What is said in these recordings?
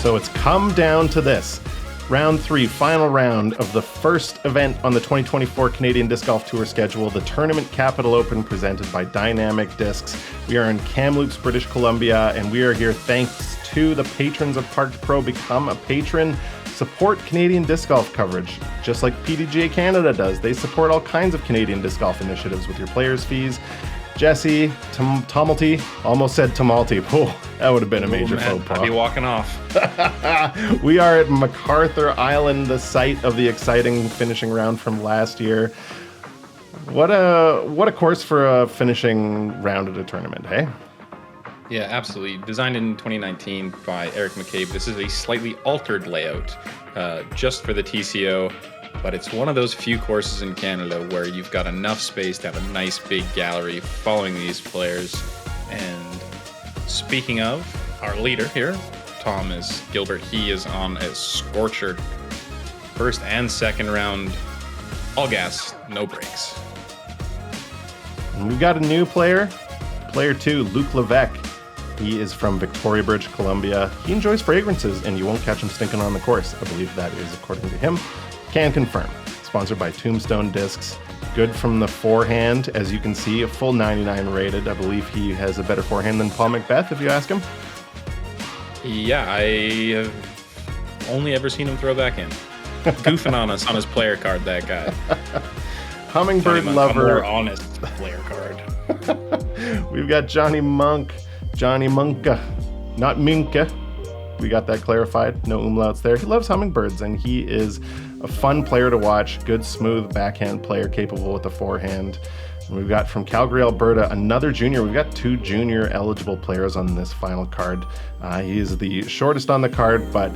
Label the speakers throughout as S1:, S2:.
S1: So it's come down to this. Round 3, final round of the first event on the 2024 Canadian Disc Golf Tour schedule, the Tournament Capital Open presented by Dynamic Discs. We are in Kamloops, British Columbia, and we are here thanks to the patrons of Parked Pro. Become a patron. Support Canadian disc golf coverage, just like PDGA Canada does. They support all kinds of Canadian disc golf initiatives with your players' fees. Jesse, Tomalty, almost said Tomalty. Oh, that would have been a major faux pas.
S2: I'd be walking off.
S1: We are at MacArthur Island, the site of the exciting finishing round from last year. What a course for a finishing round at a tournament, hey?
S2: Yeah, absolutely. Designed in 2019 by Eric McCabe. This is a slightly altered layout just for the TCO. But it's one of those few courses in Canada where you've got enough space to have a nice big gallery following these players. And speaking of our leader here, Thomas Gilbert, he is on a scorcher. First and second round, all gas, no brakes.
S1: And we've got a new player, player 2, Luke Levesque. He is from Victoria, British Columbia. He enjoys fragrances, and you won't catch him stinking on the course. I believe that is according to him. Can confirm. Sponsored by Tombstone Discs. Good from the forehand, as you can see, a full 99 rated. I believe he has a better forehand than Paul McBeth, if you ask him.
S2: Yeah, I have only ever seen him throw back in. Goofing on us on his player card, that guy.
S1: Hummingbird lover.
S2: A more honest player card.
S1: We've got Johnny Munke, not Munke. We got that clarified. No umlauts there. He loves hummingbirds, and he is a fun player to watch. Good, smooth backhand player, capable with the forehand. And we've got from Calgary, Alberta, another junior. We've got 2 junior eligible players on this final card. He is the shortest on the card, but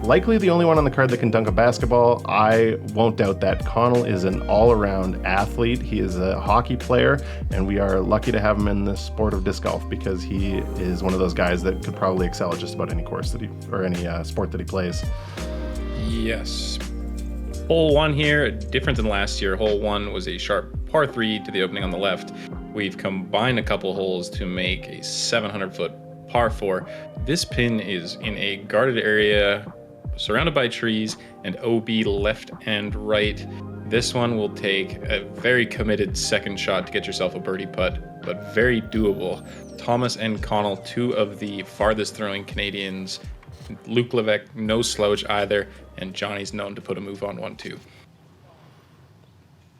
S1: likely the only one on the card that can dunk a basketball. I won't doubt that. Conall is an all-around athlete. He is a hockey player, and we are lucky to have him in the sport of disc golf because he is one of those guys that could probably excel at just about any course that any sport that he plays.
S2: Yes. Hole 1 here, different than last year. Hole 1 was a sharp par 3 to the opening on the left. We've combined a couple holes to make a 700-foot par 4. This pin is in a guarded area surrounded by trees and OB left and right. This one will take a very committed second shot to get yourself a birdie putt, but very doable. Thomas and Conall, 2 of the farthest throwing Canadians. Luke Levesque, no slouch either, and Johnny's known to put a move on 1 too.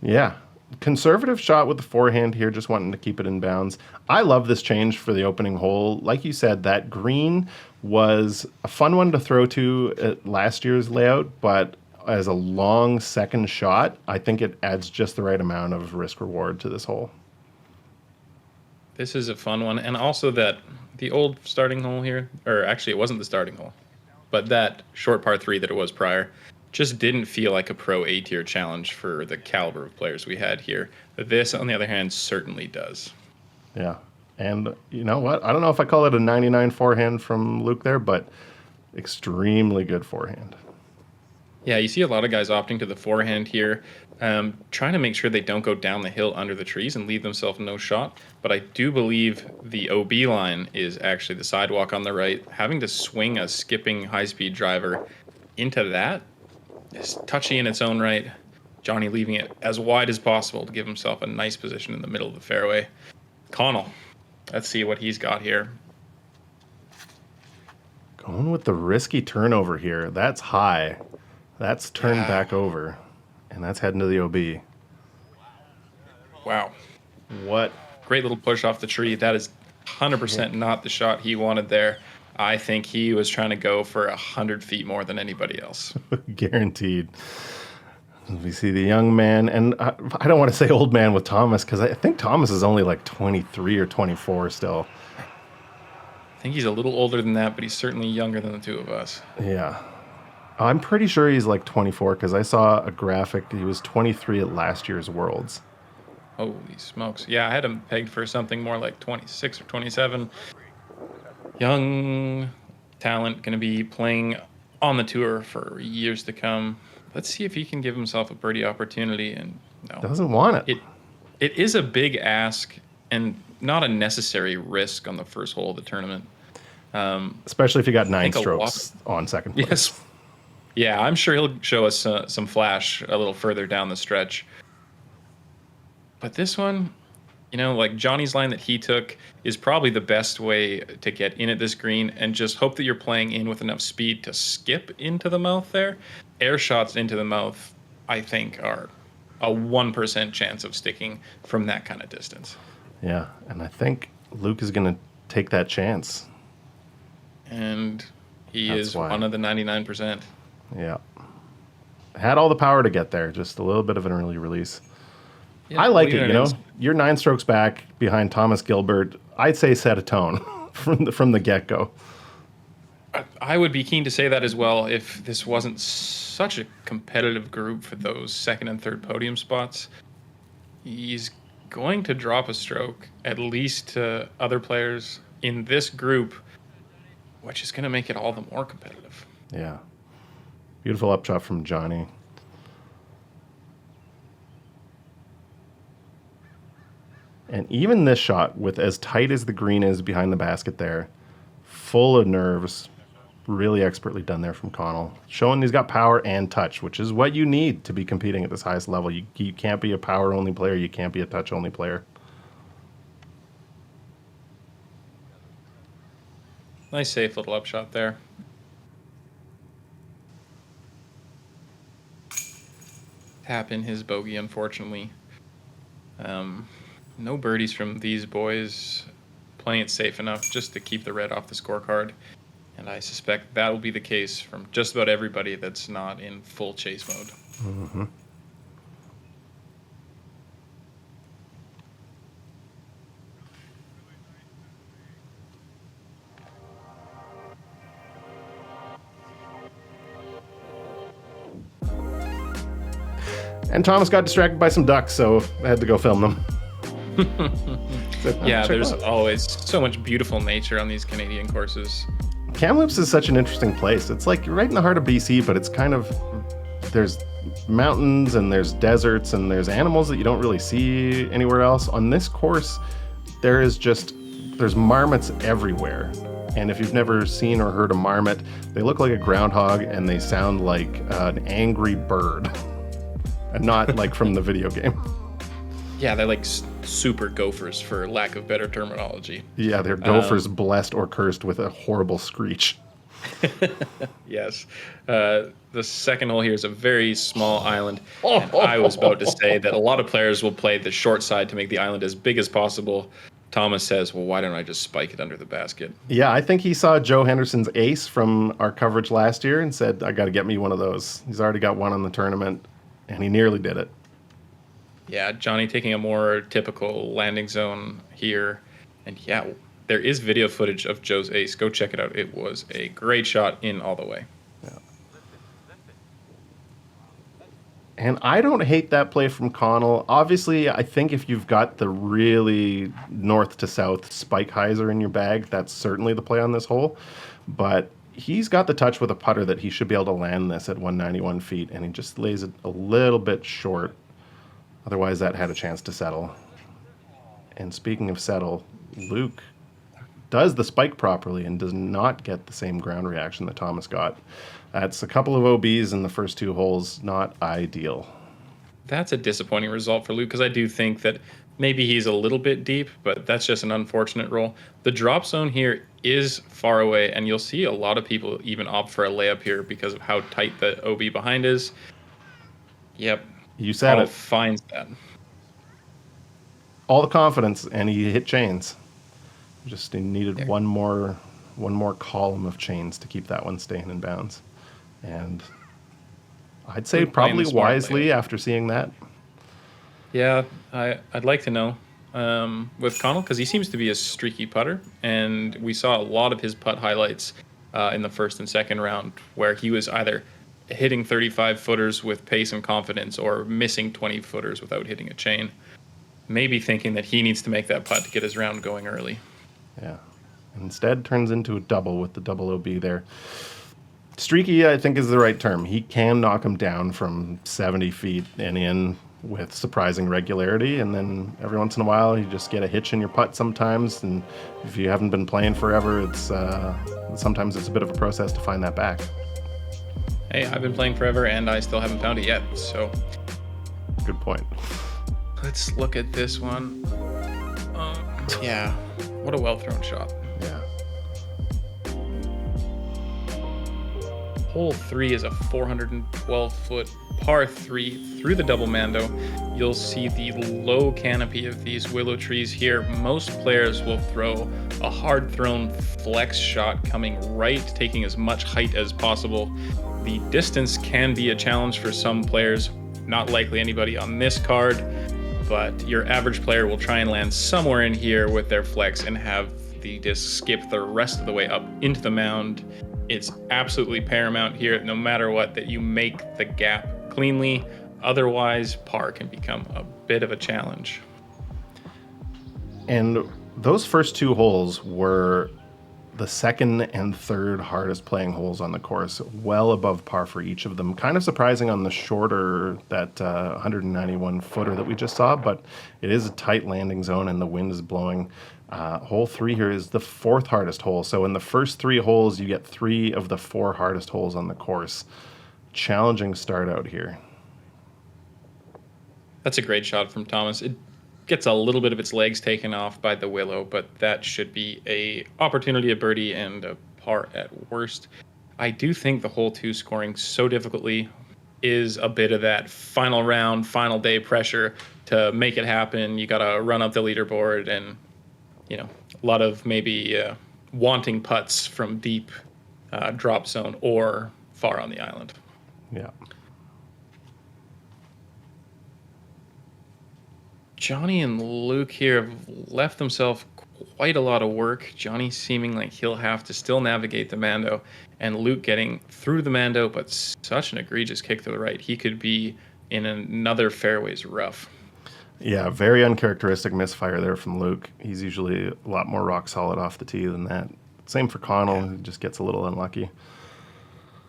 S1: Yeah. Conservative shot with the forehand here, just wanting to keep it in bounds. I love this change for the opening hole. Like you said, that green was a fun one to throw to at last year's layout, but as a long second shot, I think it adds just the right amount of risk reward to this hole.
S2: This is a fun one, and also that the old starting hole here, or actually it wasn't the starting hole, but that short par 3 that it was prior, just didn't feel like a pro A-tier challenge for the caliber of players we had here. This, on the other hand, certainly does.
S1: Yeah, and you know what? I don't know if I call it a 99 forehand from Luke there, but extremely good forehand.
S2: Yeah, you see a lot of guys opting to the forehand here, trying to make sure they don't go down the hill under the trees and leave themselves no shot. But I do believe the OB line is actually the sidewalk on the right. Having to swing a skipping high-speed driver into that is touchy in its own right. Johnny leaving it as wide as possible to give himself a nice position in the middle of the fairway. Conall, let's see what he's got here.
S1: Going with the risky turnover here. That's high. That's turned back over. And that's heading to the OB.
S2: Wow.
S1: What?
S2: Great little push off the tree. That is 100% not the shot he wanted there. I think he was trying to go for 100 feet more than anybody else.
S1: Guaranteed. We see the young man, and I don't want to say old man with Thomas, because I think Thomas is only like 23 or 24 still.
S2: I think he's a little older than that, but he's certainly younger than the 2 of us.
S1: Yeah. I'm pretty sure he's like 24, because I saw a graphic. He was 23 at last year's Worlds.
S2: Holy smokes. Yeah, I had him pegged for something more like 26 or 27. Young talent, going to be playing on the tour for years to come. Let's see if he can give himself a birdie opportunity. And no,
S1: doesn't want it.
S2: It is a big ask and not a necessary risk on the first hole of the tournament.
S1: Especially if you got 9
S2: think a
S1: strokes on second place.
S2: Yes. Yeah, I'm sure he'll show us some flash a little further down the stretch. But this one, like Johnny's line that he took is probably the best way to get in at this green, and just hope that you're playing in with enough speed to skip into the mouth there. Air shots into the mouth, I think, are a 1% chance of sticking from that kind of distance.
S1: Yeah, and I think Luke is going to take that chance.
S2: And he
S1: That's
S2: is
S1: why.
S2: one of the 99%.
S1: Yeah. Had all the power to get there, just a little bit of an early release.
S2: Yeah,
S1: I like
S2: believe
S1: it,
S2: is.
S1: You're 9 strokes back behind Thomas Gilbert. I'd say set a tone from the get-go.
S2: I would be keen to say that as well if this wasn't such a competitive group for those second and third podium spots. He's going to drop a stroke, at least to other players in this group, which is going to make it all the more competitive.
S1: Yeah. Beautiful upshot from Johnny. And even this shot, with as tight as the green is behind the basket there, full of nerves, really expertly done there from Conall. Showing he's got power and touch, which is what you need to be competing at this highest level. You can't be a power-only player. You can't be a touch-only player.
S2: Nice safe little upshot there. Tap in his bogey, unfortunately. No birdies from these boys. Playing it safe enough just to keep the red off the scorecard. And I suspect that will be the case from just about everybody that's not in full chase mode.
S1: Mm-hmm. And Thomas got distracted by some ducks, so I had to go film them.
S2: Yeah, there's always so much beautiful nature on these Canadian courses.
S1: Kamloops is such an interesting place. It's like right in the heart of BC, but it's kind of, there's mountains and there's deserts and there's animals that you don't really see anywhere else. On this course, there's marmots everywhere. And if you've never seen or heard a marmot, they look like a groundhog and they sound like an angry bird. And not like from the video game.
S2: Yeah, they're like super gophers, for lack of better terminology.
S1: Yeah, they're gophers blessed or cursed with a horrible screech.
S2: Yes. The second hole here is a very small island. And I was about to say that a lot of players will play the short side to make the island as big as possible. Thomas says, well, why don't I just spike it under the basket?
S1: Yeah, I think he saw Joe Henderson's ace from our coverage last year and said, I got to get me one of those. He's already got one in the tournament, and he nearly did it.
S2: Yeah, Johnny taking a more typical landing zone here. And yeah, there is video footage of Joe's ace. Go check it out. It was a great shot in all the way.
S1: Yeah. And I don't hate that play from Conall. Obviously, I think if you've got the really north to south spike hyzer in your bag, that's certainly the play on this hole. But he's got the touch with a putter that he should be able to land this at 191 feet, and he just lays it a little bit short. Otherwise, that had a chance to settle. And speaking of settle, Luke does the spike properly and does not get the same ground reaction that Thomas got. That's a couple of OBs in the first 2 holes, not ideal.
S2: That's a disappointing result for Luke, because I do think that maybe he's a little bit deep, but that's just an unfortunate roll. The drop zone here is far away, and you'll see a lot of people even opt for a layup here because of how tight the OB behind is. Yep.
S1: You said it.
S2: Finds that.
S1: All the confidence, and he hit chains. Just he needed one more column of chains to keep that one staying in bounds. And I'd say probably wisely after seeing that.
S2: Yeah, I'd like to know with Conall, because he seems to be a streaky putter, and we saw a lot of his putt highlights in the first and second round where he was either hitting 35 footers with pace and confidence or missing 20 footers without hitting a chain. Maybe thinking that he needs to make that putt to get his round going early.
S1: Yeah. Instead turns into a double with the double OB there. Streaky, I think, is the right term. He can knock him down from 70 feet and in with surprising regularity, and then every once in a while you just get a hitch in your putt sometimes, and if you haven't been playing forever, it's sometimes it's a bit of a process to find that back.
S2: Hey, I've been playing forever and I still haven't found it yet, so.
S1: Good point.
S2: Let's look at this one. Yeah, what a well-thrown shot.
S1: Yeah.
S2: Hole 3 is a 412-foot par 3 through the double Mando. You'll see the low canopy of these willow trees here. Most players will throw a hard-thrown flex shot coming right, taking as much height as possible. The distance can be a challenge for some players, not likely anybody on this card, but your average player will try and land somewhere in here with their flex and have the disc skip the rest of the way up into the mound. It's absolutely paramount here, no matter what, that you make the gap cleanly. Otherwise, par can become a bit of a challenge.
S1: And those first 2 holes were the second and third hardest playing holes on the course, well above par for each of them. Kind of surprising on the shorter, that 191 footer that we just saw, but it is a tight landing zone and the wind is blowing. Hole 3 here is the 4th hardest hole. So in the first 3 holes, you get 3 of the 4 hardest holes on the course. Challenging start out here.
S2: That's a great shot from Thomas. It gets a little bit of its legs taken off by the willow, but that should be a opportunity, a birdie, and a par at worst. I do think the hole 2 scoring so difficultly is a bit of that final round, final day pressure to make it happen. You got to run up the leaderboard and, you know, a lot of maybe wanting putts from deep drop zone or far on the island.
S1: Yeah.
S2: Johnny and Luke here have left themselves quite a lot of work. Johnny seeming like he'll have to still navigate the Mando, and Luke getting through the Mando, but such an egregious kick to the right. He could be in another fairways rough.
S1: Yeah, very uncharacteristic misfire there from Luke. He's usually a lot more rock solid off the tee than that. Same for Conall, who just gets a little unlucky.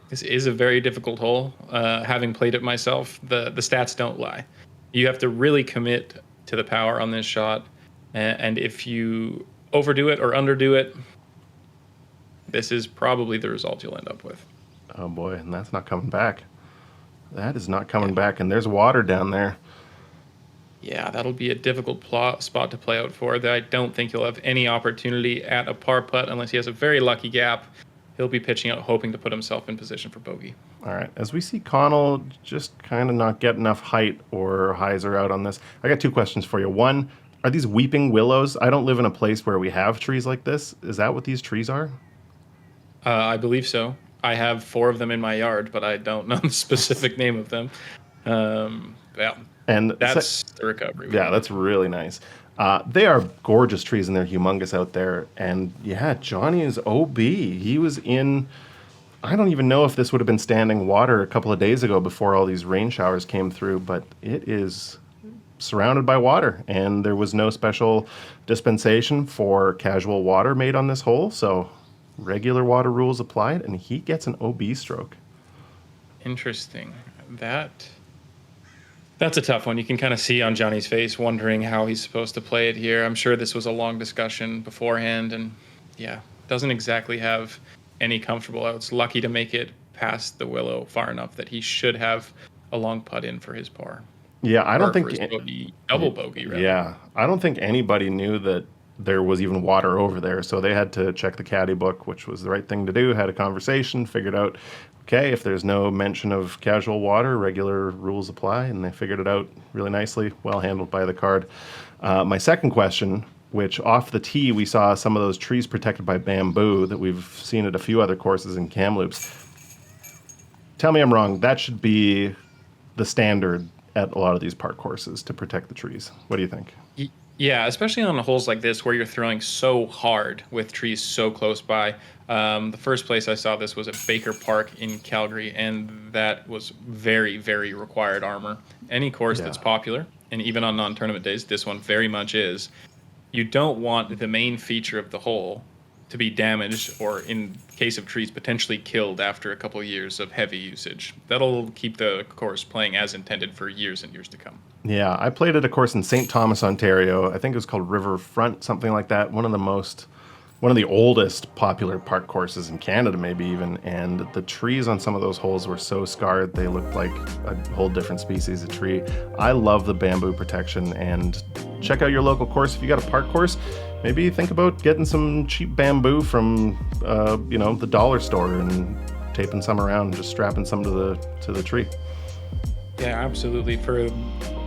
S2: This is a very difficult hole. Having played it myself, the stats don't lie. You have to really commit to the power on this shot, and if you overdo it or underdo it, this is probably the result you'll end up with.
S1: Oh boy, and that's not coming back. That is not coming back, and there's water down there.
S2: Yeah, that'll be a difficult spot to play out for. I don't think he'll have any opportunity at a par putt unless he has a very lucky gap. He'll be pitching out hoping to put himself in position for bogey.
S1: All right, as we see Conall just kind of not get enough height or hyzer out on this, I got 2 questions for you. One, are these weeping willows? I don't live in a place where we have trees like this. Is that what these trees are?
S2: I believe so. I have 4 of them in my yard, but I don't know the specific name of them. Yeah, and that's the recovery.
S1: Yeah, that's really nice. They are gorgeous trees, and they're humongous out there. And yeah, Johnny is OB. He was in, I don't even know if this would have been standing water a couple of days ago before all these rain showers came through, but it is surrounded by water, and there was no special dispensation for casual water made on this hole, so regular water rules applied, and he gets an OB stroke.
S2: Interesting. That's a tough one. You can kind of see on Johnny's face wondering how he's supposed to play it here. I'm sure this was a long discussion beforehand, and yeah, doesn't exactly have any comfortable outs. Lucky to make it past the willow far enough that he should have a long putt in for his par.
S1: Yeah, I don't think
S2: double bogey. Rather.
S1: Yeah, I don't think anybody knew that there was even water over there, so they had to check the caddy book, which was the right thing to do. Had a conversation, figured out, okay, if there's no mention of casual water, regular rules apply, and they figured it out really nicely. Well handled by the card. My second question, which off the tee we saw some of those trees protected by bamboo that we've seen at a few other courses in Kamloops. Tell me I'm wrong. That should be the standard at a lot of these park courses to protect the trees. What do you think?
S2: Yeah, especially on holes like this where you're throwing so hard with trees so close by. The first place I saw this was at Baker Park in Calgary, and that was very, very required armor. Any course that's popular, and even on non-tournament days, this one very much is. You don't want the main feature of the hole to be damaged, or in case of trees, potentially killed after a couple of years of heavy usage. That'll keep the course playing as intended for years and years to come.
S1: Yeah, I played at a course in St. Thomas, Ontario. I think it was called Riverfront, something like that. One of the oldest popular park courses in Canada, maybe even. And the trees on some of those holes were so scarred, they looked like a whole different species of tree. I love the bamboo protection, and check out your local course. If you got a park course, maybe think about getting some cheap bamboo from, the dollar store and taping some around, and just strapping some to the tree.
S2: Yeah, absolutely. For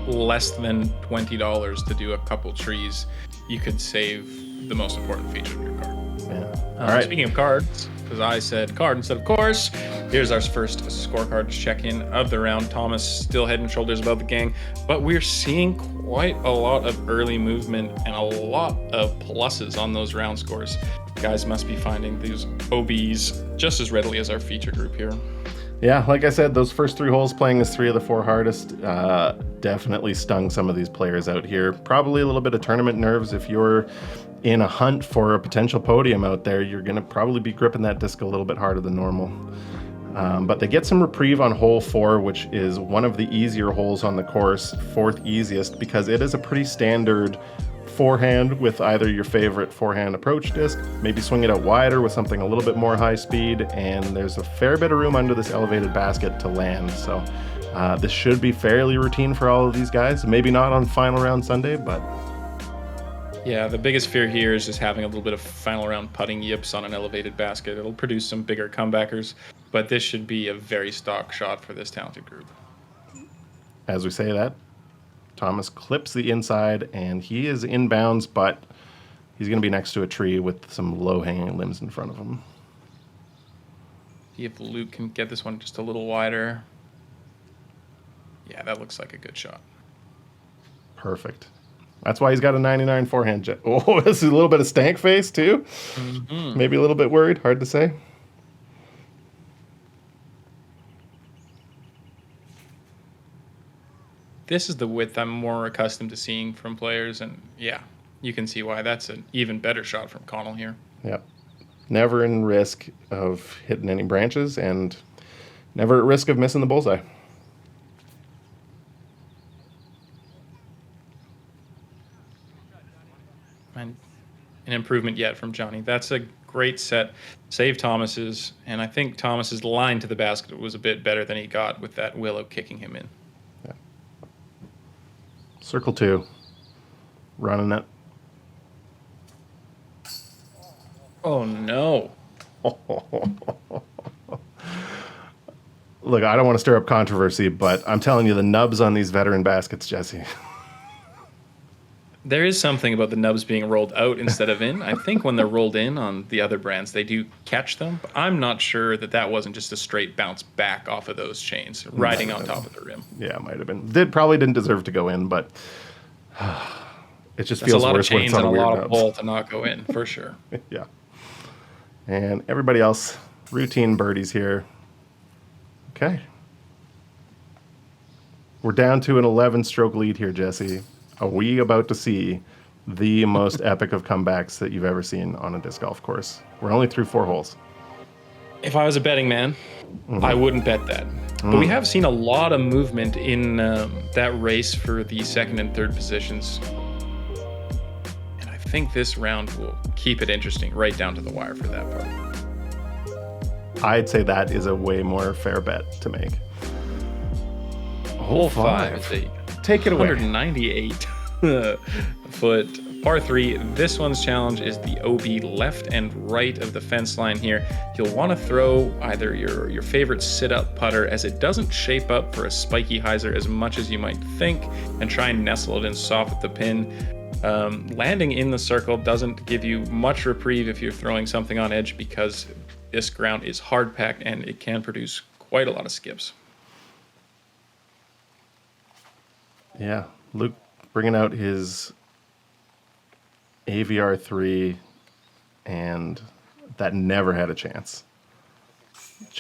S2: less than $20 to do a couple trees, you could save the most important feature of your card.
S1: Yeah. All right.
S2: Speaking of cards, because I said card instead of course, here's our first scorecard check-in of the round. Thomas still head and shoulders above the gang, but we're seeing quite a lot of early movement and a lot of pluses on those round scores. Guys must be finding these OBs just as readily as our feature group here.
S1: Yeah, like I said, those first 3 holes playing as 3 of the 4 hardest definitely stung some of these players out here. Probably a little bit of tournament nerves. If you're in a hunt for a potential podium out there, you're going to probably be gripping that disc a little bit harder than normal. But they get some reprieve on hole 4, which is one of the easier holes on the course, 4th easiest, because it is a pretty standard forehand with either your favorite forehand approach disc, maybe swing it out wider with something a little bit more high speed, and there's a fair bit of room under this elevated basket to land. So this should be fairly routine for all of these guys. Maybe not on final round Sunday, but...
S2: Yeah, the biggest fear here is just having a little bit of final round putting yips on an elevated basket. It'll produce some bigger comebackers, but this should be a very stock shot for this talented group.
S1: As we say that, Thomas clips the inside, and he is inbounds, but he's going to be next to a tree with some low-hanging limbs in front of him.
S2: See if Luke can get this one just a little wider. Yeah, that looks like a good shot.
S1: Perfect. That's why he's got a 99 forehand. Oh, this is a little bit of stank face, too. Mm-hmm. Maybe a little bit worried. Hard to say.
S2: This is the width I'm more accustomed to seeing from players, and yeah, you can see why that's an even better shot from Conall here.
S1: Yep. Never in risk of hitting any branches, and never at risk of missing the bullseye.
S2: And an improvement yet from Johnny. That's a great set. Save Thomas's, and I think Thomas's line to the basket was a bit better than he got with that willow kicking him in.
S1: Circle 2. Running it.
S2: Oh, no.
S1: Look, I don't want to stir up controversy, but I'm telling you, the nubs on these veteran baskets, Jesse.
S2: There is something about the nubs being rolled out instead of in. I think when they're rolled in on the other brands, they do catch them. But I'm not sure that wasn't just a straight bounce back off of those chains, riding on top of the rim.
S1: Yeah, it might have been. Probably didn't deserve to go in, but it just
S2: That's
S1: feels
S2: a lot of
S1: worse when
S2: chains
S1: it's on
S2: and a
S1: weird
S2: lot
S1: nubs.
S2: of ball to not go in, for sure.
S1: Yeah. And everybody else, routine birdies here. Okay. We're down to an 11-stroke lead here, Jesse. Are we about to see the most epic of comebacks that you've ever seen on a disc golf course? We're only through 4 holes.
S2: If I was a betting man, I wouldn't bet that. But we have seen a lot of movement in that race for the second and third positions. And I think this round will keep it interesting right down to the wire for that part.
S1: I'd say that is a way more fair bet to make.
S2: Hole 5 is a
S1: Take it away.
S2: 198 foot par 3. This one's challenge is the OB left and right of the fence line here. You'll want to throw either your favorite sit-up putter, as it doesn't shape up for a spiky hyzer as much as you might think, and try and nestle it in soft with the pin. Landing in the circle doesn't give you much reprieve if you're throwing something on edge, because this ground is hard packed and it can produce quite a lot of skips.
S1: Yeah, Luke bringing out his AVR 3, and that never had a chance.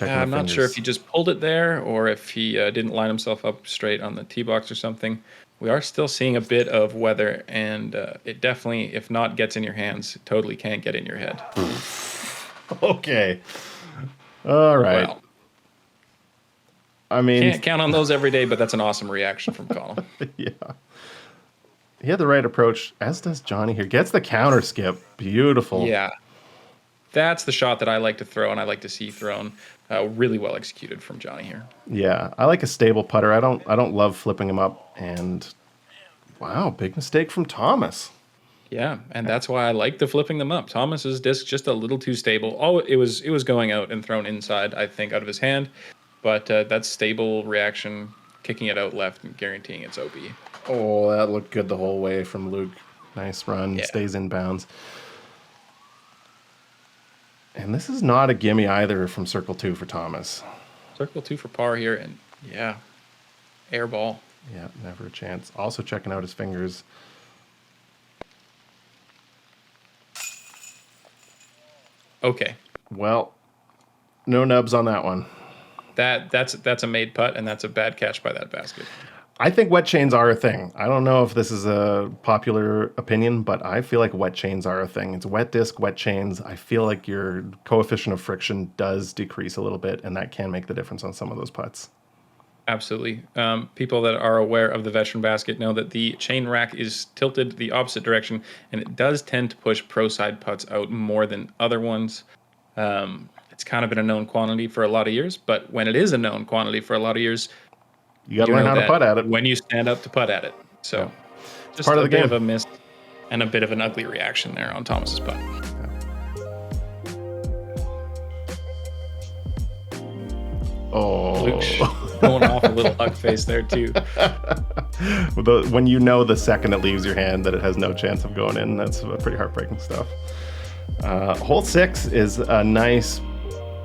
S2: I'm not sure if he just pulled it there or if he didn't line himself up straight on the tee box or something. we are still seeing a bit of weather, and it definitely, if not gets in your hands, it totally can't get in your head.
S1: Okay. All right.
S2: Well,
S1: I mean,
S2: can't count on those every day, but that's an awesome reaction from Conall.
S1: yeah. He had the right approach, as does Johnny here. Gets the counter skip. Beautiful.
S2: Yeah. That's the shot that I like to throw and I like to see thrown. Really well executed from Johnny here.
S1: Yeah, I like a stable putter. I don't love flipping him up. And wow, big mistake from Thomas.
S2: Yeah, and that's why I like the flipping them up. Thomas's disc just a little too stable. Oh, it was going out and thrown inside, I think, out of his hand. But that stable reaction, kicking it out left and guaranteeing it's OB.
S1: Oh, that looked good the whole way from Luke. Nice run.
S2: Yeah.
S1: Stays in bounds. And this is not a gimme either from circle 2 for Thomas.
S2: Circle 2 for par here, and yeah, air ball.
S1: Yeah, never a chance. Also checking out his fingers.
S2: Okay.
S1: Well, no nubs on that one.
S2: That's a made putt, and that's a bad catch by that basket.
S1: I think wet chains are a thing. I don't know if this is a popular opinion, but I feel like wet chains are a thing. It's wet disc, wet chains. I feel like your coefficient of friction does decrease a little bit, and that can make the difference on some of those putts.
S2: Absolutely. People that are aware of the veteran basket know that the chain rack is tilted the opposite direction, and it does tend to push pro side putts out more than other ones. It's kind of been a known quantity for a lot of years, but when it is a known quantity for a lot of years,
S1: you got to learn how to putt at it.
S2: When you stand up to putt at it. So
S1: yeah.
S2: just
S1: part of the
S2: bit
S1: game.
S2: of a miss and a bit of an ugly reaction there on Thomas's putt.
S1: Oh.
S2: Luke's going off a little hug face there too.
S1: When you know the second it leaves your hand that it has no chance of going in, that's pretty heartbreaking stuff. Hole 6 is a nice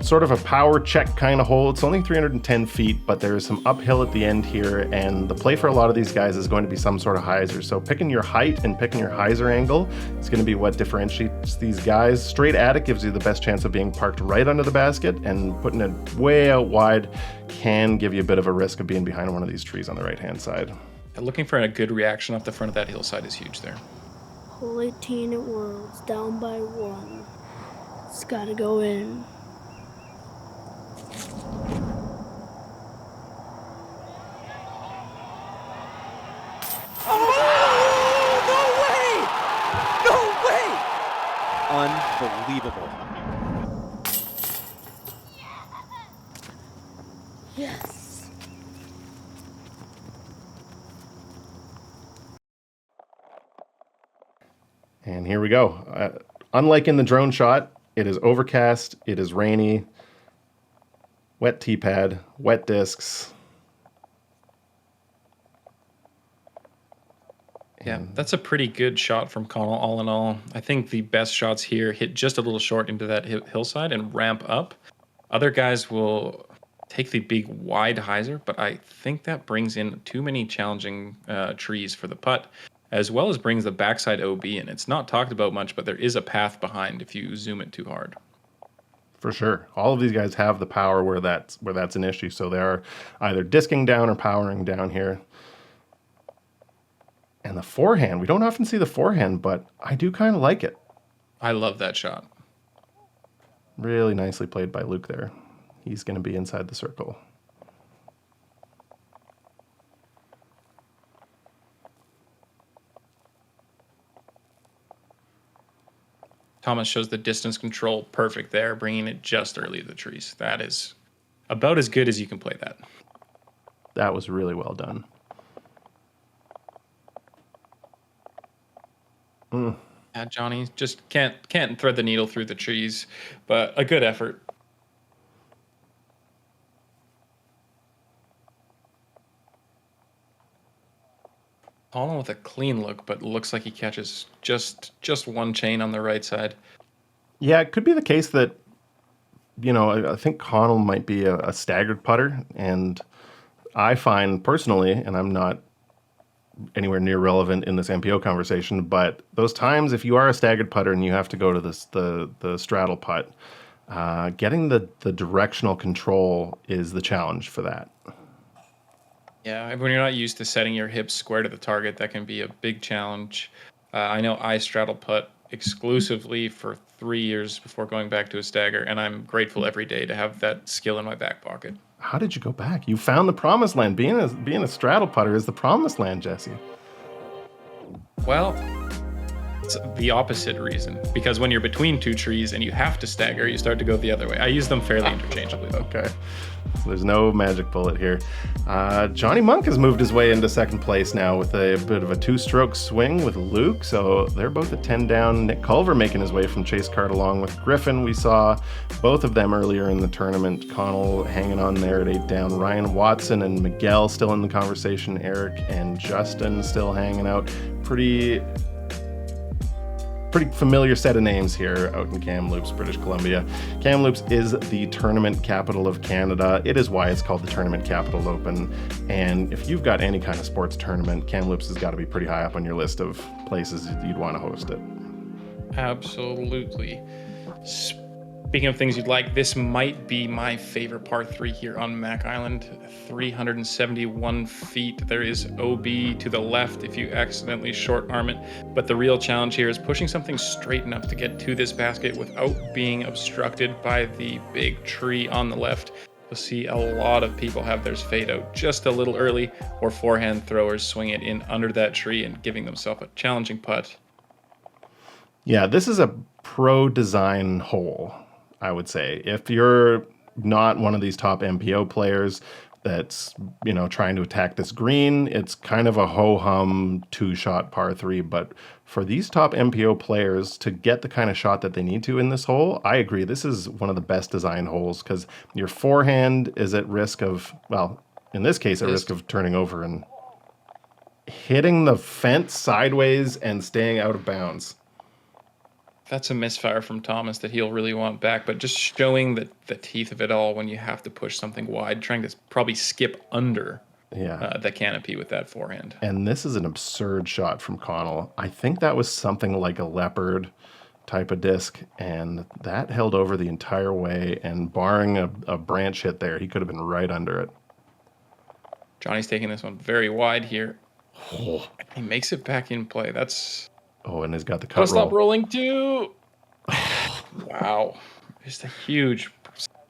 S1: sort of a power check kind of hole. It's only 310 feet, but there's some uphill at the end here, and the play for a lot of these guys is going to be some sort of hyzer. So picking your height and picking your hyzer angle is going to be what differentiates these guys. Straight at it gives you the best chance of being parked right under the basket, and putting it way out wide can give you a bit of a risk of being behind one of these trees on the right-hand side.
S2: Looking for a good reaction off the front of that hillside is huge there.
S3: Hole 18 at Worlds, down by 1. It's got to go in.
S4: Unbelievable.
S3: Yes.
S1: And here we go. Unlike in the drone shot, it is overcast, it is rainy, wet tee pad, wet discs.
S2: Yeah, that's a pretty good shot from Conall, all in all. I think the best shots here hit just a little short into that hillside and ramp up. Other guys will take the big wide hyzer, but I think that brings in too many challenging trees for the putt, as well as brings the backside OB in. It's not talked about much, but there is a path behind if you zoom it too hard.
S1: For sure. All of these guys have the power where that's an issue. So they are either disking down or powering down here. And the forehand, we don't often see the forehand, but I do kind of like it.
S2: I love that shot.
S1: Really nicely played by Luke there. He's going to be inside the circle.
S2: Thomas shows the distance control perfect there, bringing it just early to the trees. That is about as good as you can play that.
S1: That was really well done.
S2: Yeah, Johnny just can't thread the needle through the trees, but a good effort. Colin with a clean look, but looks like he catches just one chain on the right side.
S1: Yeah, it could be the case that, I think Conall might be a staggered putter, and I find personally, and I'm not anywhere near relevant in this MPO conversation, but those times if you are a staggered putter and you have to go to the straddle putt, getting the directional control is the challenge for that.
S2: Yeah, when you're not used to setting your hips square to the target, that can be a big challenge. I know I straddle putt exclusively for 3 years before going back to a stagger, and I'm grateful every day to have that skill in my back pocket.
S1: How did you go back? You found the promised land. Being a straddle putter is the promised land, Jesse.
S2: Well, it's the opposite reason, because when you're between two trees and you have to stagger, you start to go the other way. I use them fairly interchangeably, though.
S1: Okay. So there's no magic bullet here. Johnny Munke has moved his way into second place now with a bit of a two-stroke swing with Luke. So they're both at 10 down. Nick Culver making his way from chase card along with Griffin. We saw both of them earlier in the tournament. Conall hanging on there at 8 down. Ryan Watson and Miguel still in the conversation. Eric and Justin still hanging out. Pretty familiar set of names here out in Kamloops, British Columbia. Kamloops is the tournament capital of Canada. It is why it's called the Tournament Capital Open. And if you've got any kind of sports tournament, Kamloops has got to be pretty high up on your list of places you'd want to host it.
S2: Absolutely. Speaking of things you'd like, this might be my favorite par 3 here on Mac Island. 371 feet. There is OB to the left if you accidentally short arm it. But the real challenge here is pushing something straight enough to get to this basket without being obstructed by the big tree on the left. You'll see a lot of people have theirs fade out just a little early, or forehand throwers swing it in under that tree and giving themselves a challenging putt.
S1: Yeah, this is a pro design hole, I would say. If you're not one of these top MPO players that's, trying to attack this green, it's kind of a ho-hum 2-shot par 3. But for these top MPO players to get the kind of shot that they need to in this hole, I agree. This is one of the best design holes because your forehand is at risk of, in this case, at risk of turning over and hitting the fence sideways and staying out of bounds.
S2: That's a misfire from Thomas that he'll really want back, but just showing the teeth of it all when you have to push something wide, trying to probably skip under the canopy with that forehand.
S1: And this is an absurd shot from Conall. I think that was something like a leopard type of disc, and that held over the entire way, and barring a branch hit there, he could have been right under it.
S2: Johnny's taking this one very wide here. Oh. He makes it back in play. That's...
S1: Oh, and he's got the cut roll.
S2: Stop rolling too. Wow. Just a huge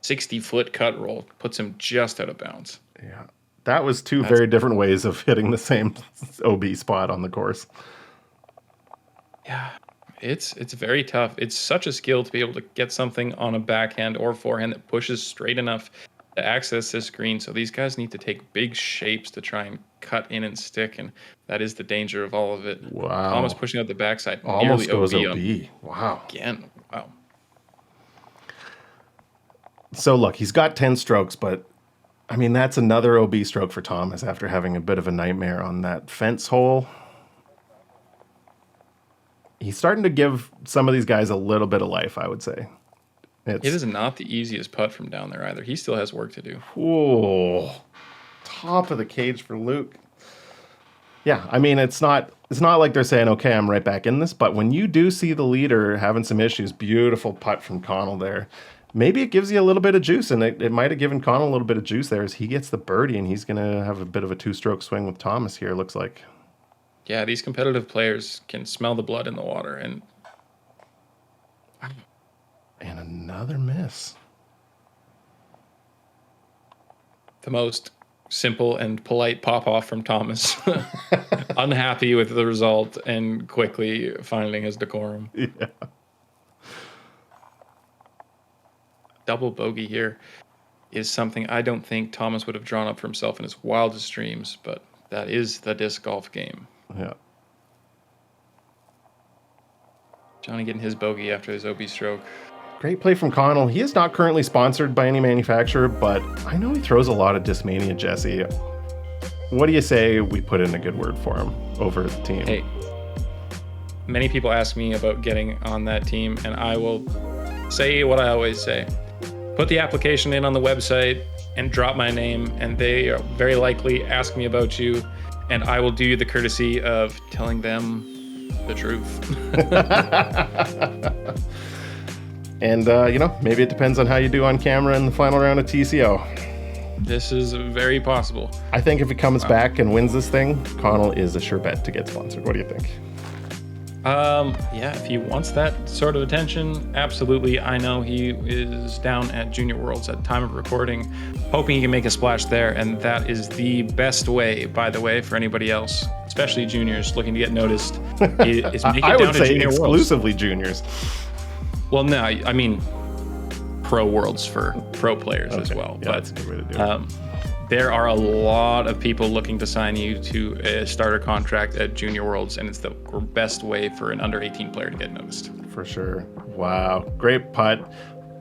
S2: 60-foot cut roll. Puts him just out of bounds.
S1: Yeah. That was two very different ways of hitting the same OB spot on the course.
S2: Yeah. It's very tough. It's such a skill to be able to get something on a backhand or forehand that pushes straight enough to access this green. So these guys need to take big shapes to try and cut in and stick, and that is the danger of all of it.
S1: Wow.
S2: Almost pushing out the backside.
S1: Almost goes OB. Wow.
S2: Again. Wow.
S1: So look, he's got 10 strokes, but that's another OB stroke for Thomas after having a bit of a nightmare on that fence hole. He's starting to give some of these guys a little bit of life, I would say.
S2: It is not the easiest putt from down there either. He still has work to do.
S1: Oh, top of the cage for Luke. Yeah, it's not like they're saying, okay, I'm right back in this. But when you do see the leader having some issues, beautiful putt from Conall there. Maybe it gives you a little bit of juice, and it might have given Conall a little bit of juice there as he gets the birdie, and he's going to have a bit of a 2-stroke swing with Thomas here, looks like.
S2: Yeah, these competitive players can smell the blood in the water, and
S1: another miss.
S2: The most simple and polite pop-off from Thomas. Unhappy with the result and quickly finding his decorum.
S1: Yeah.
S2: Double bogey here is something I don't think Thomas would have drawn up for himself in his wildest dreams, but that is the disc golf game.
S1: Yeah.
S2: Johnny getting his bogey after his OB stroke.
S1: Great play from Conall. He is not currently sponsored by any manufacturer, but I know he throws a lot of Discmania, Jesse. What do you say we put in a good word for him over the team?
S2: Hey, many people ask me about getting on that team, and I will say what I always say. Put the application in on the website and drop my name, and they are very likely ask me about you, and I will do you the courtesy of telling them the truth.
S1: And, maybe it depends on how you do on camera in the final round of TCO.
S2: This is very possible.
S1: I think if he comes back and wins this thing, Conall is a sure bet to get sponsored. What do you think?
S2: Yeah, if he wants that sort of attention, absolutely. I know he is down at Junior Worlds at time of recording, hoping he can make a splash there, and that is the best way, by the way, for anybody else, especially juniors looking to get noticed, is make it
S1: I
S2: down
S1: would
S2: to
S1: say
S2: Junior
S1: exclusively
S2: Worlds.
S1: juniors.
S2: Well, no, I mean pro worlds for pro players as well.
S1: Yeah,
S2: but
S1: that's a good way to do it.
S2: there are a lot of people looking to sign you to a starter contract at Junior Worlds, and it's the best way for an under 18 player to get noticed.
S1: For sure. Wow. Great putt.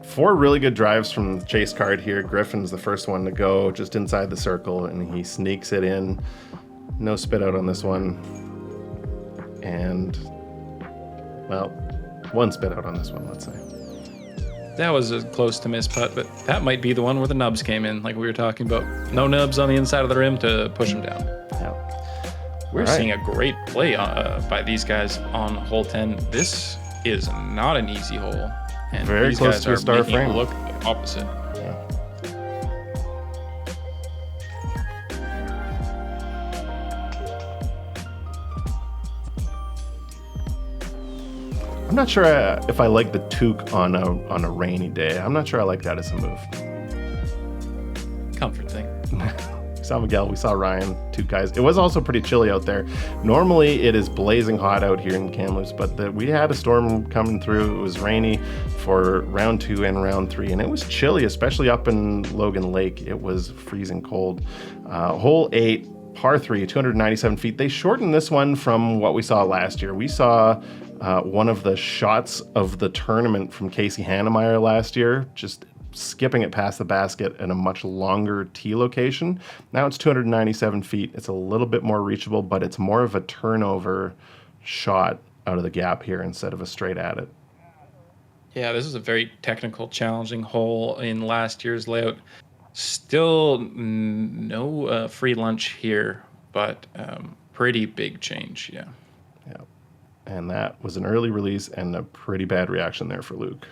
S1: 4 really good drives from the chase card here. Griffin's the first one to go just inside the circle, and he sneaks it in. No spit out on this one. And, well, 1 spit out on this one, let's say.
S2: That was a close to miss putt, but that might be the one where the nubs came in, like we were talking about. No nubs on the inside of the rim to push him down.
S1: Yeah.
S2: We're seeing a great play by these guys on hole 10. This is not an easy hole. And
S1: Very
S2: these
S1: close
S2: guys
S1: to a
S2: are
S1: star
S2: making it
S1: frame.
S2: look the opposite.
S1: Yeah. I'm not sure if I like the toque on a rainy day. I'm not sure I like that as a move.
S2: Comfort thing.
S1: We saw Miguel, we saw Ryan, 2 guys. It was also pretty chilly out there. Normally it is blazing hot out here in Kamloops, but we had a storm coming through. It was rainy for round 2 and round 3, and it was chilly, especially up in Logan Lake. It was freezing cold. Hole 8, par 3, 297 feet. They shortened this one from what we saw last year. We saw one of the shots of the tournament from Casey Hannemeyer last year, just skipping it past the basket in a much longer tee location. Now it's 297 feet. It's a little bit more reachable, but it's more of a turnover shot out of the gap here instead of a straight at it.
S2: Yeah, this is a very technical, challenging hole in last year's layout. Still no free lunch here, but pretty big change, yeah.
S1: Yeah. And that was an early release and a pretty bad reaction there for Luke.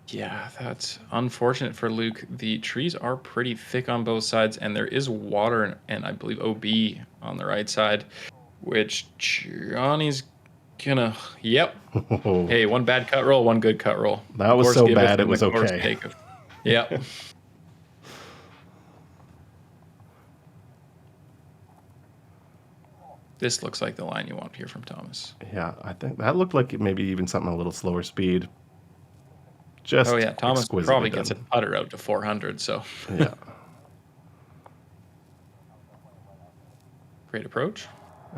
S2: Yeah, that's unfortunate for Luke. The trees are pretty thick on both sides, and there is water and I believe OB on the right side, which Johnny's gonna, yep. Hey, 1 bad cut roll, 1 good cut roll.
S1: That was so bad it was okay.
S2: Yep. This looks like the line you want to hear from Thomas.
S1: Yeah, I think that looked like maybe even something a little slower speed. Just
S2: oh yeah, Thomas
S1: exquisitely
S2: probably
S1: done.
S2: gets a putter out to 400, so.
S1: Yeah.
S2: Great approach.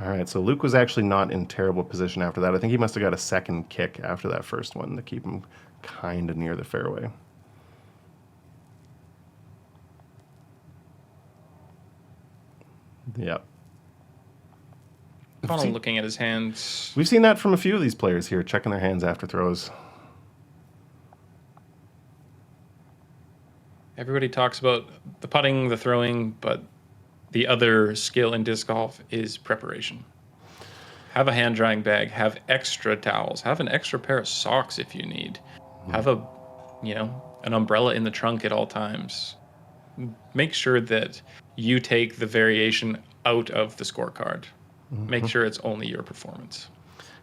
S1: All right, so Luke was actually not in terrible position after that. I think he must have got a second kick after that first one to keep him kind of near the fairway. Yep.
S2: Conall looking at his hands.
S1: We've seen that from a few of these players here, checking their hands after throws.
S2: Everybody talks about the putting, the throwing, but the other skill in disc golf is preparation. Have a hand drying bag, have extra towels, have an extra pair of socks if you need. Have an umbrella in the trunk at all times. Make sure that you take the variation out of the scorecard. Make sure it's only your performance.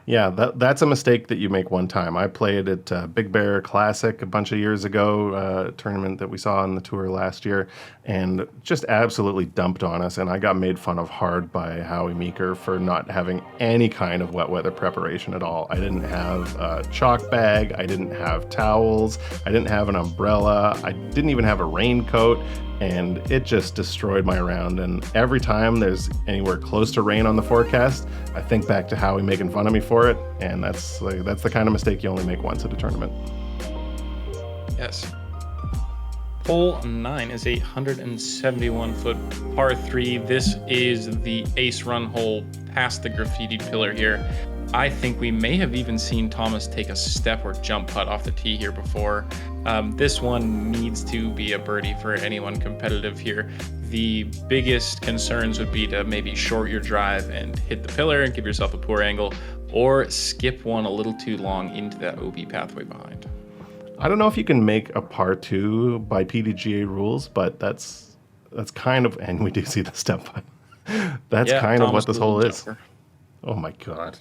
S1: Yeah, that's a mistake that you make one time. I played at Big Bear Classic a bunch of years ago, a tournament that we saw on the tour last year, and just absolutely dumped on us. And I got made fun of hard by Howie Meeker for not having any kind of wet weather preparation at all. I didn't have a chalk bag. I didn't have towels. I didn't have an umbrella. I didn't even have a raincoat. And it just destroyed my round. And every time there's anywhere close to rain on the forecast, I think back to Howie making fun of me for it. And that's the kind of mistake you only make once at a tournament.
S2: Yes. Hole 9 is a 171-foot par 3. This is the ace run hole past the graffitied pillar here. I think we may have even seen Thomas take a step or jump putt off the tee here before. This one needs to be a birdie for anyone competitive here. The biggest concerns would be to maybe short your drive and hit the pillar and give yourself a poor angle, or skip one a little too long into that OB pathway behind.
S1: I don't know if you can make a par 2 by PDGA rules, but that's That's kind of, and we do see the step putt. That's
S2: Yeah,
S1: kind of
S2: Thomas
S1: what this
S2: was
S1: hole
S2: a
S1: is.
S2: jumper.
S1: Oh my God.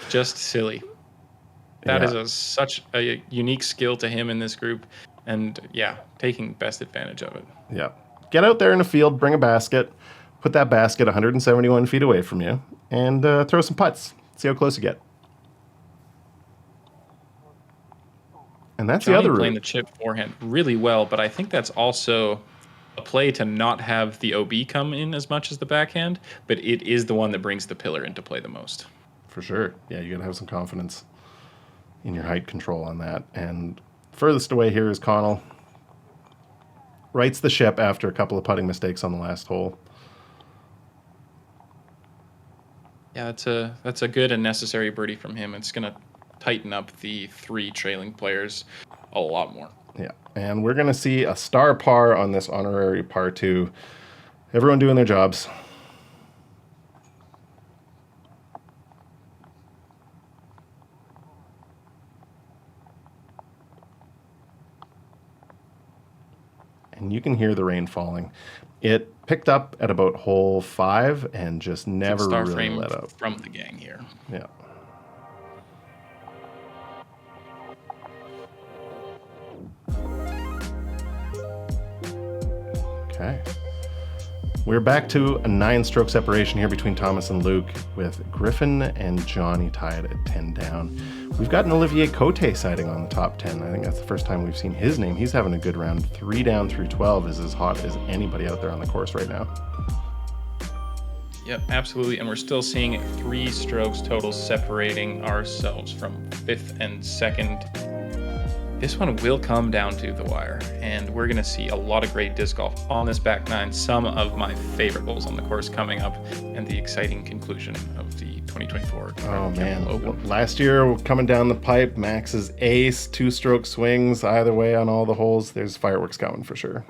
S2: Just silly. That
S1: Yeah.
S2: is such a unique skill to him in this group. And yeah, taking best advantage of it.
S1: Yeah. Get out there in the field, bring a basket, put that basket 171 feet away from you, and throw some putts. See how close you get. And that's
S2: Johnny
S1: the other
S2: playing
S1: route.
S2: the chip forehand really well, but I think that's also a play to not have the OB come in as much as the backhand, but it is the one that brings the pillar into play the most.
S1: For sure. Yeah, you got to have some confidence in your height control on that. And furthest away here is Conall. Rights the ship after a couple of putting mistakes on the last hole.
S2: Yeah, that's a good and necessary birdie from him. It's going to tighten up the 3 trailing players a lot more.
S1: Yeah, and we're going to see a star par on this honorary par 2. Everyone doing their jobs. And you can hear the rain falling. It picked up at about hole 5 and just never
S2: Star
S1: really
S2: frame
S1: let up.
S2: from the gang here.
S1: Yeah. Okay. We're back to a 9-stroke separation here between Thomas and Luke, with Griffin and Johnny tied at 10 down. We've got an Olivier Cote sighting on the top 10. I think that's the first time we've seen his name. He's having a good round. 3 down through 12 is as hot as anybody out there on the course right now.
S2: Yep, absolutely. And we're still seeing 3 strokes total separating ourselves from 5th and 2nd. This one will come down to the wire, and we're going to see a lot of great disc golf on this back 9. Some of my favorite holes on the course coming up, and the exciting conclusion of the 2024.
S1: Oh man,
S2: Open.
S1: last year coming down the pipe, Max's ace, 2-stroke swings either way on all the holes. There's fireworks coming for sure.